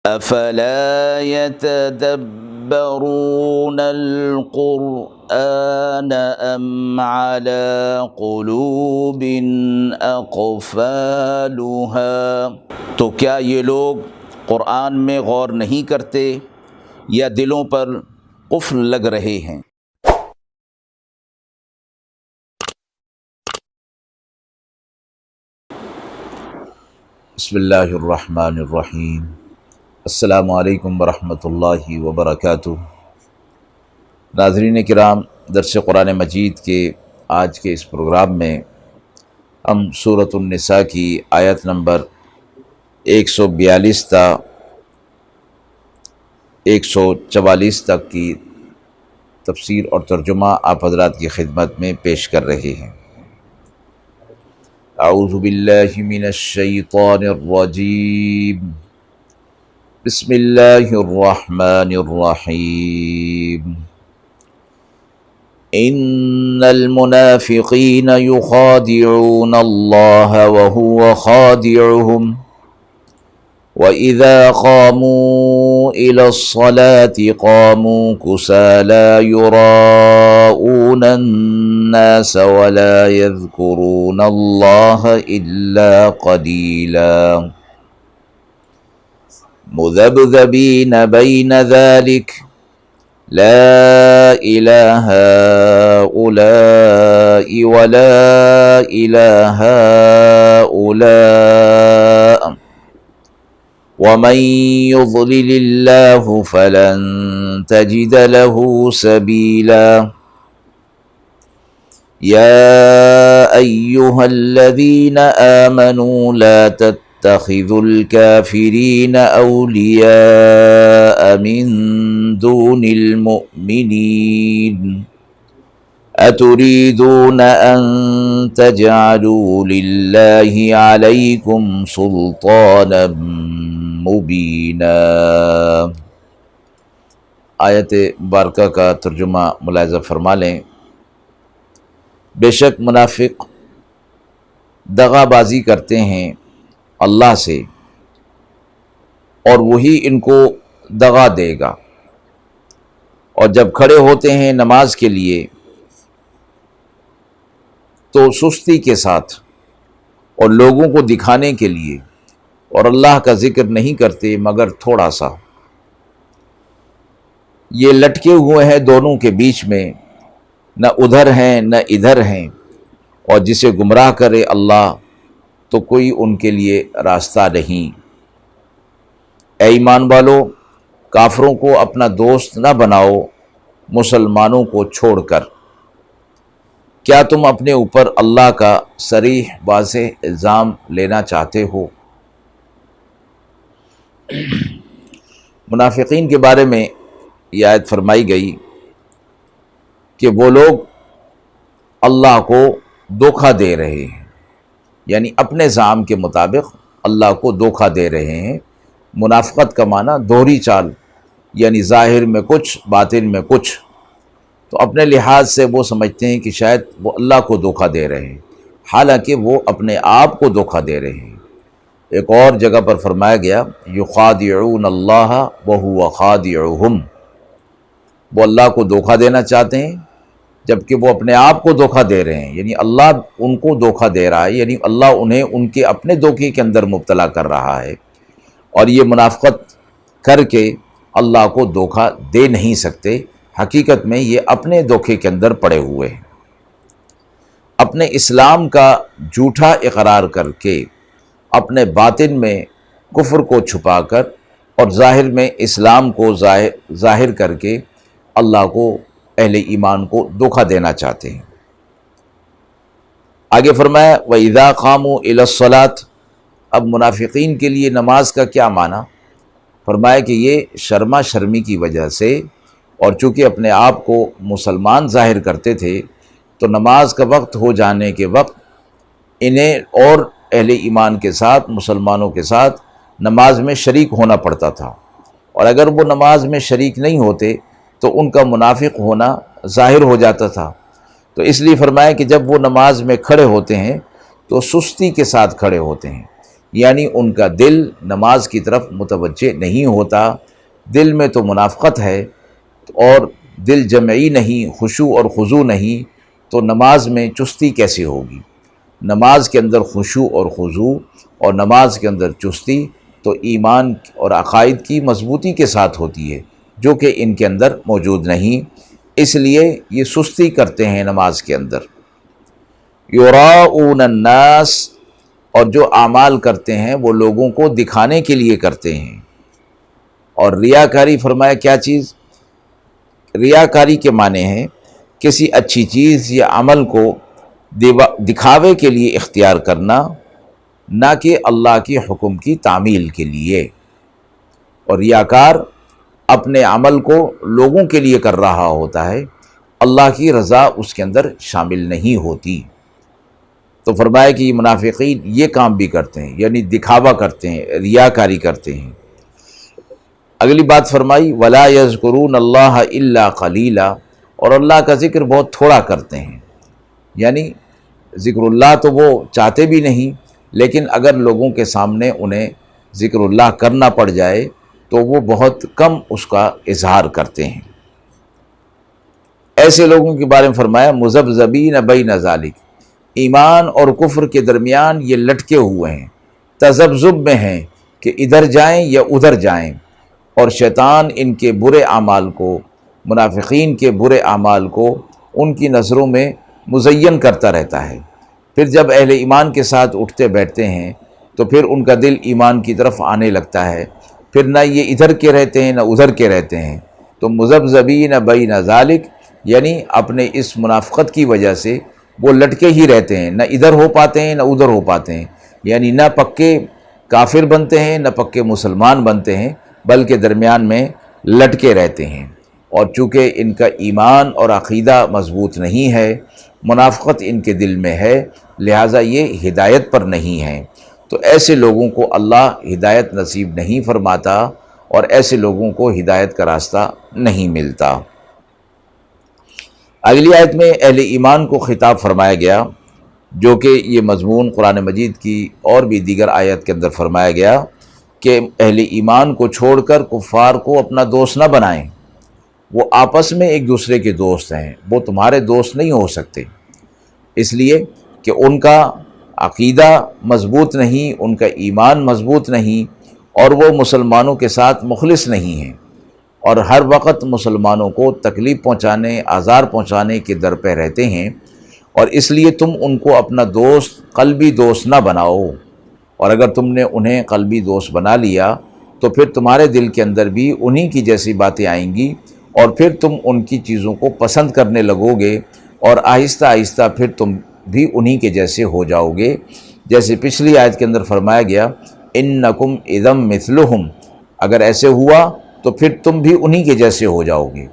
افلا يتدبرون القرآن ام على قلوب اقفالها، تو کیا یہ لوگ قرآن میں غور نہیں کرتے یا دلوں پر قفل لگ رہے ہیں؟ بسم اللہ الرحمن الرحیم۔ السلام علیکم ورحمۃ اللہ وبرکاتہ۔ ناظرین کرام، درس قرآن مجید کے آج کے اس پروگرام میں ہم سورۃ النساء کی آیت نمبر 142 تا 144 تک کی تفسیر اور ترجمہ آپ حضرات کی خدمت میں پیش کر رہے ہیں۔ اعوذ باللہ من الشیطان الرجیم، بسم اللہ الرحمن الرحیم۔ ان المنافقین یخادعون اللہ وهو خادعهم وَإِذَا قَامُوا إِلَى الصَّلَاةِ قَامُوا كُسَالَى يُرَاءُونَ النَّاسَ وَلَا يَذْكُرُونَ اللَّهَ إِلَّا قَلِيلًا مُذَبْذَبِينَ بَيْنَ ذَلِكَ لَا إِلَى هَؤُلَاءِ وَلَا إِلَى هَؤُلَاءِ وَمَن يُضْلِلِ اللَّهُ فَلَن تَجِدَ لَهُ سَبِيلًا يَا أَيُّهَا الَّذِينَ آمَنُوا لَا تَتَّخِذُوا الْكَافِرِينَ أَوْلِيَاءَ مِن دُونِ الْمُؤْمِنِينَ أَتُرِيدُونَ أَن تَجْعَلُوا لِلَّهِ عَلَيْكُمْ سُلْطَانًا مبینہ۔ آیت مبارکہ کا ترجمہ ملاحظہ فرما لیں۔ بے شک منافق دغا بازی کرتے ہیں اللہ سے اور وہی ان کو دغا دے گا، اور جب کھڑے ہوتے ہیں نماز کے لیے تو سستی کے ساتھ اور لوگوں کو دکھانے کے لیے، اور اللہ کا ذکر نہیں کرتے مگر تھوڑا سا۔ یہ لٹکے ہوئے ہیں دونوں کے بیچ میں، نہ ادھر ہیں نہ ادھر ہیں، اور جسے گمراہ کرے اللہ تو کوئی ان کے لیے راستہ نہیں۔ اے ایمان والو، کافروں کو اپنا دوست نہ بناؤ مسلمانوں کو چھوڑ کر۔ کیا تم اپنے اوپر اللہ کا صریح واضح الزام لینا چاہتے ہو؟ منافقین کے بارے میں یہ آیت فرمائی گئی کہ وہ لوگ اللہ کو دھوکہ دے رہے ہیں، یعنی اپنے زعم کے مطابق اللہ کو دھوکہ دے رہے ہیں۔ منافقت کا معنی دوہری چال، یعنی ظاہر میں کچھ باطن میں کچھ۔ تو اپنے لحاظ سے وہ سمجھتے ہیں کہ شاید وہ اللہ کو دھوکہ دے رہے ہیں، حالانکہ وہ اپنے آپ کو دھوکہ دے رہے ہیں۔ ایک اور جگہ پر فرمایا گیا یخادعون اللہ وہو خادعہم، وہ اللہ کو دھوکہ دینا چاہتے ہیں جبکہ وہ اپنے آپ کو دھوکہ دے رہے ہیں، یعنی اللہ ان کو دھوکہ دے رہا ہے، یعنی اللہ انہیں ان کے اپنے دھوکے کے اندر مبتلا کر رہا ہے، اور یہ منافقت کر کے اللہ کو دھوکہ دے نہیں سکتے۔ حقیقت میں یہ اپنے دھوکے کے اندر پڑے ہوئے ہیں۔ اپنے اسلام کا جھوٹا اقرار کر کے اپنے باطن میں کفر کو چھپا کر اور ظاہر میں اسلام کو ظاہر کر کے اللہ کو، اہل ایمان کو دھوکہ دینا چاہتے ہیں۔ آگے فرمایا وَإِذَا قَامُوا إِلَى الصَّلَاةِ، اب منافقین کے لیے نماز کا کیا معنی؟ فرمایا کہ یہ شرما شرمی کی وجہ سے، اور چونکہ اپنے آپ کو مسلمان ظاہر کرتے تھے تو نماز کا وقت ہو جانے کے وقت انہیں اور اہل ایمان کے ساتھ، مسلمانوں کے ساتھ نماز میں شریک ہونا پڑتا تھا، اور اگر وہ نماز میں شریک نہیں ہوتے تو ان کا منافق ہونا ظاہر ہو جاتا تھا۔ تو اس لیے فرمایا کہ جب وہ نماز میں کھڑے ہوتے ہیں تو سستی کے ساتھ کھڑے ہوتے ہیں، یعنی ان کا دل نماز کی طرف متوجہ نہیں ہوتا، دل میں تو منافقت ہے اور دل جمعی نہیں، خشوع اور خضوع نہیں، تو نماز میں چستی کیسے ہوگی؟ نماز کے اندر خشوع اور خضوع اور نماز کے اندر چستی تو ایمان اور عقائد کی مضبوطی کے ساتھ ہوتی ہے، جو کہ ان کے اندر موجود نہیں، اس لیے یہ سستی کرتے ہیں نماز کے اندر۔ یراؤون الناس، اور جو اعمال کرتے ہیں وہ لوگوں کو دکھانے کے لیے کرتے ہیں۔ اور ریاکاری فرمایا کیا چیز؟ ریاکاری کے معنی ہے کسی اچھی چیز یا عمل کو دکھاوے کے لیے اختیار کرنا، نہ کہ اللہ کے حکم کی تعمیل کے لیے۔ اور ریاکار اپنے عمل کو لوگوں کے لیے کر رہا ہوتا ہے، اللہ کی رضا اس کے اندر شامل نہیں ہوتی۔ تو فرمایا کہ یہ منافقین یہ کام بھی کرتے ہیں، یعنی دکھاوا کرتے ہیں، ریاکاری کرتے ہیں۔ اگلی بات فرمائی وَلَا يَذْكُرُونَ اللَّهَ إِلَّا قَلِيلًا، اور اللہ کا ذکر بہت تھوڑا کرتے ہیں، یعنی ذکر اللہ تو وہ چاہتے بھی نہیں، لیکن اگر لوگوں کے سامنے انہیں ذکر اللہ کرنا پڑ جائے تو وہ بہت کم اس کا اظہار کرتے ہیں۔ ایسے لوگوں کے بارے میں فرمایا مذبذبین بین ذالک، ایمان اور کفر کے درمیان یہ لٹکے ہوئے ہیں، تذبذب میں ہیں کہ ادھر جائیں یا ادھر جائیں، اور شیطان ان کے برے اعمال کو، منافقین کے برے اعمال کو ان کی نظروں میں مزین کرتا رہتا ہے۔ پھر جب اہل ایمان کے ساتھ اٹھتے بیٹھتے ہیں تو پھر ان کا دل ایمان کی طرف آنے لگتا ہے، پھر نہ یہ ادھر کے رہتے ہیں نہ ادھر کے رہتے ہیں، تو مذبذبین بین ذالک یعنی اپنے اس منافقت کی وجہ سے وہ لٹکے ہی رہتے ہیں، نہ ادھر ہو پاتے ہیں نہ ادھر ہو پاتے ہیں، یعنی نہ پکے کافر بنتے ہیں نہ پکے مسلمان بنتے ہیں، بلکہ درمیان میں لٹکے رہتے ہیں۔ اور چونکہ ان کا ایمان اور عقیدہ مضبوط نہیں ہے، منافقت ان کے دل میں ہے، لہٰذا یہ ہدایت پر نہیں ہیں، تو ایسے لوگوں کو اللہ ہدایت نصیب نہیں فرماتا اور ایسے لوگوں کو ہدایت کا راستہ نہیں ملتا۔ اگلی آیت میں اہل ایمان کو خطاب فرمایا گیا، جو کہ یہ مضمون قرآن مجید کی اور بھی دیگر آیت کے اندر فرمایا گیا کہ اہل ایمان کو چھوڑ کر کفار کو اپنا دوست نہ بنائیں، وہ آپس میں ایک دوسرے کے دوست ہیں، وہ تمہارے دوست نہیں ہو سکتے، اس لیے کہ ان کا عقیدہ مضبوط نہیں، ان کا ایمان مضبوط نہیں، اور وہ مسلمانوں کے ساتھ مخلص نہیں ہیں، اور ہر وقت مسلمانوں کو تکلیف پہنچانے، آزار پہنچانے کے در پہ رہتے ہیں، اور اس لیے تم ان کو اپنا دوست، قلبی دوست نہ بناؤ، اور اگر تم نے انہیں قلبی دوست بنا لیا تو پھر تمہارے دل کے اندر بھی انہی کی جیسی باتیں آئیں گی، اور پھر تم ان کی چیزوں کو پسند کرنے لگو گے، اور آہستہ آہستہ پھر تم بھی انہی کے جیسے ہو جاؤ گے، جیسے پچھلی آیت کے اندر فرمایا گیا انکم اذا مثلہم، اگر ایسے ہوا تو پھر تم بھی انہی کے جیسے ہو جاؤ گے،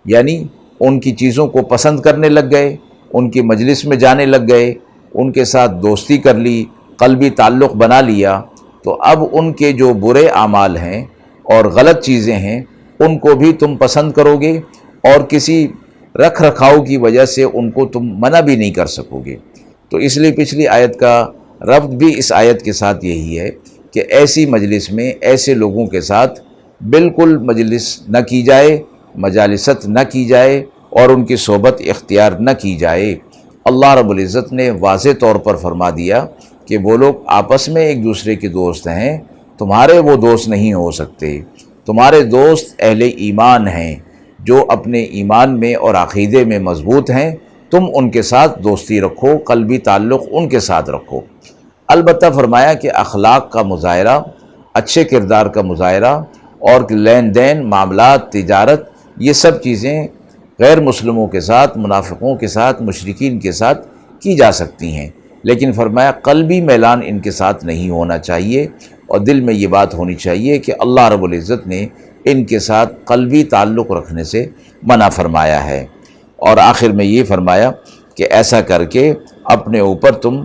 یعنی ان کی چیزوں کو پسند کرنے لگ گئے، ان کی مجلس میں جانے لگ گئے، ان کے ساتھ دوستی کر لی، قلبی تعلق بنا لیا، تو اب ان کے جو برے اعمال ہیں اور غلط چیزیں ہیں ان کو بھی تم پسند کرو گے، اور کسی رکھ رکھاؤ کی وجہ سے ان کو تم منع بھی نہیں کر سکو گے۔ تو اس لیے پچھلی آیت کا ربط بھی اس آیت کے ساتھ یہی ہے کہ ایسی مجلس میں ایسے لوگوں کے ساتھ بالکل مجلس نہ کی جائے، مجالست نہ کی جائے، اور ان کی صحبت اختیار نہ کی جائے۔ اللہ رب العزت نے واضح طور پر فرما دیا کہ وہ لوگ آپس میں ایک دوسرے کے دوست ہیں، تمہارے وہ دوست نہیں ہو سکتے، تمہارے دوست اہل ایمان ہیں جو اپنے ایمان میں اور عقیدے میں مضبوط ہیں، تم ان کے ساتھ دوستی رکھو، قلبی تعلق ان کے ساتھ رکھو۔ البتہ فرمایا کہ اخلاق کا مظاہرہ، اچھے کردار کا مظاہرہ اور لین دین، معاملات، تجارت، یہ سب چیزیں غیر مسلموں کے ساتھ، منافقوں کے ساتھ، مشرکین کے ساتھ کی جا سکتی ہیں، لیکن فرمایا قلبی میلان ان کے ساتھ نہیں ہونا چاہیے، اور دل میں یہ بات ہونی چاہیے کہ اللہ رب العزت نے ان کے ساتھ قلبی تعلق رکھنے سے منع فرمایا ہے۔ اور آخر میں یہ فرمایا کہ ایسا کر کے اپنے اوپر تم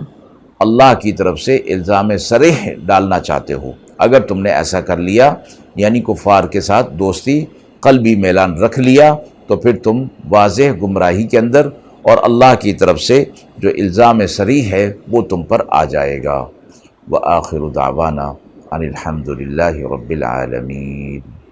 اللہ کی طرف سے الزام صریح ڈالنا چاہتے ہو، اگر تم نے ایسا کر لیا، یعنی کفار کے ساتھ دوستی، قلبی میلان رکھ لیا، تو پھر تم واضح گمراہی کے اندر، اور اللہ کی طرف سے جو الزام صریح ہے وہ تم پر آ جائے گا۔ وآخر دعوانا ان الحمد للہ رب العالمین۔